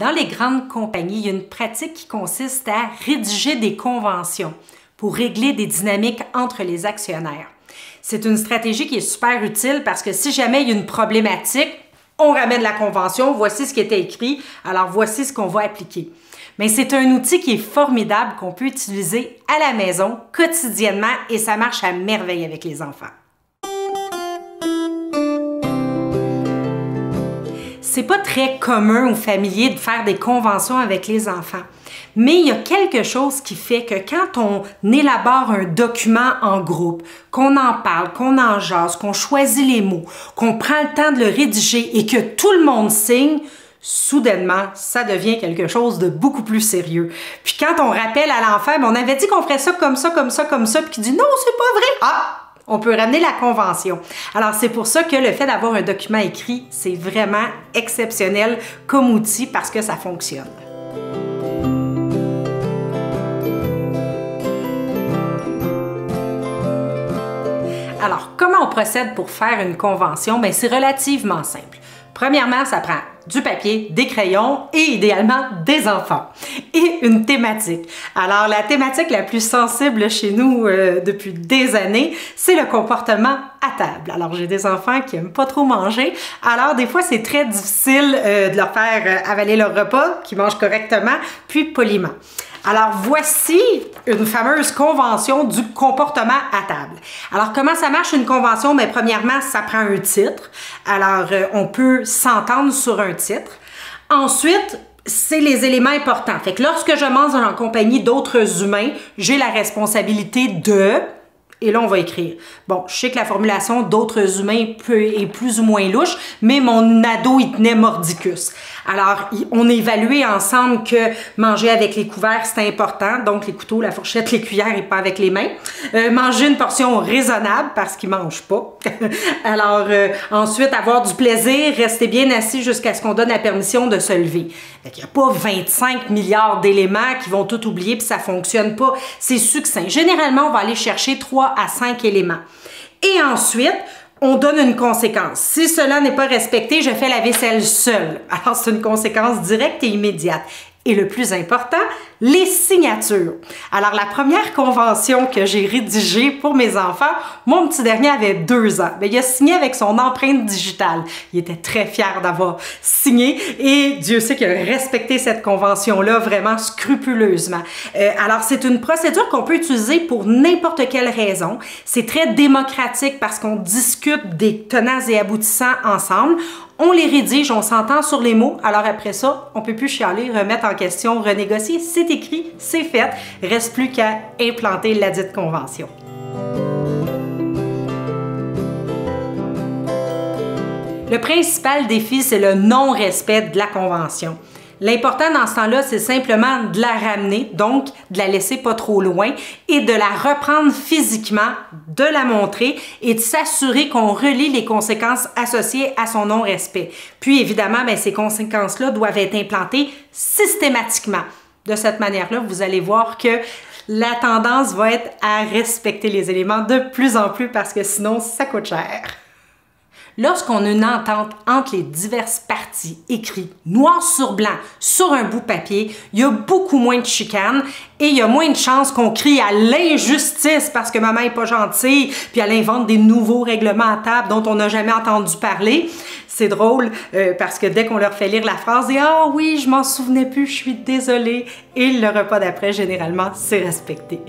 Dans les grandes compagnies, il y a une pratique qui consiste à rédiger des conventions pour régler des dynamiques entre les actionnaires. C'est une stratégie qui est super utile parce que si jamais il y a une problématique, on ramène la convention, voici ce qui était écrit, alors voici ce qu'on va appliquer. Mais c'est un outil qui est formidable qu'on peut utiliser à la maison quotidiennement et ça marche à merveille avec les enfants. C'est pas très commun ou familier de faire des conventions avec les enfants. Mais il y a quelque chose qui fait que quand on élabore un document en groupe, qu'on en parle, qu'on en jase, qu'on choisit les mots, qu'on prend le temps de le rédiger et que tout le monde signe, soudainement, ça devient quelque chose de beaucoup plus sérieux. Puis quand on rappelle à l'enfant, on avait dit qu'on ferait ça comme ça, comme ça, comme ça, puis qu'il dit non, c'est pas vrai. Ah! On peut ramener la convention. Alors, c'est pour ça que le fait d'avoir un document écrit, c'est vraiment exceptionnel comme outil parce que ça fonctionne. Alors, comment on procède pour faire une convention? Bien, c'est relativement simple. Premièrement, ça prend du papier, des crayons et idéalement des enfants. Et une thématique. Alors, la thématique la plus sensible chez nous depuis des années, c'est le comportement à table. Alors, j'ai des enfants qui n'aiment pas trop manger. Alors, des fois, c'est très difficile de leur faire avaler leur repas, qu'ils mangent correctement, puis poliment. Alors, voici une fameuse convention du comportement à table. Alors, comment ça marche une convention? Bien, premièrement, ça prend un titre. Alors, on peut s'entendre sur un titre. Ensuite, c'est les éléments importants. Fait que lorsque je mange en compagnie d'autres humains, j'ai la responsabilité de... Et là, on va écrire. Bon, je sais que la formulation d'autres humains est plus ou moins louche, mais mon ado, il tenait mordicus. Alors, on a évalué ensemble que manger avec les couverts, c'est important. Donc, les couteaux, la fourchette, les cuillères et pas avec les mains. Manger une portion raisonnable parce qu'ils ne mangent pas. Alors, ensuite, avoir du plaisir, rester bien assis jusqu'à ce qu'on donne la permission de se lever. Il n'y a pas 25 milliards d'éléments qui vont tout oublier puis ça ne fonctionne pas. C'est succinct. Généralement, on va aller chercher 3 à 5 éléments. Et ensuite, on donne une conséquence. Si cela n'est pas respecté, je fais la vaisselle seule. Alors, c'est une conséquence directe et immédiate. Et le plus important, les signatures. Alors, la première convention que j'ai rédigée pour mes enfants, mon petit dernier avait 2 ans. Bien, il a signé avec son empreinte digitale. Il était très fier d'avoir signé et Dieu sait qu'il a respecté cette convention-là vraiment scrupuleusement. Alors, c'est une procédure qu'on peut utiliser pour n'importe quelle raison. C'est très démocratique parce qu'on discute des tenants et aboutissants ensemble. On les rédige, on s'entend sur les mots. Alors après ça, on ne peut plus chialer, remettre en question, renégocier. C'est écrit, c'est fait. Reste plus qu'à implanter la dite convention. Le principal défi, c'est le non-respect de la convention. L'important dans ce temps-là, c'est simplement de la ramener, donc de la laisser pas trop loin et de la reprendre physiquement, de la montrer et de s'assurer qu'on relie les conséquences associées à son non-respect. Puis évidemment, bien, ces conséquences-là doivent être implantées systématiquement. De cette manière-là, vous allez voir que la tendance va être à respecter les éléments de plus en plus parce que sinon, ça coûte cher. Lorsqu'on a une entente entre les diverses parties écrites noir sur blanc sur un bout de papier, il y a beaucoup moins de chicanes et il y a moins de chances qu'on crie à l'injustice parce que maman n'est pas gentille puis elle invente des nouveaux règlements à table dont on n'a jamais entendu parler. C'est drôle parce que dès qu'on leur fait lire la phrase et « Ah oui, je m'en souvenais plus, je suis désolée » et le repas d'après, généralement, c'est respecté.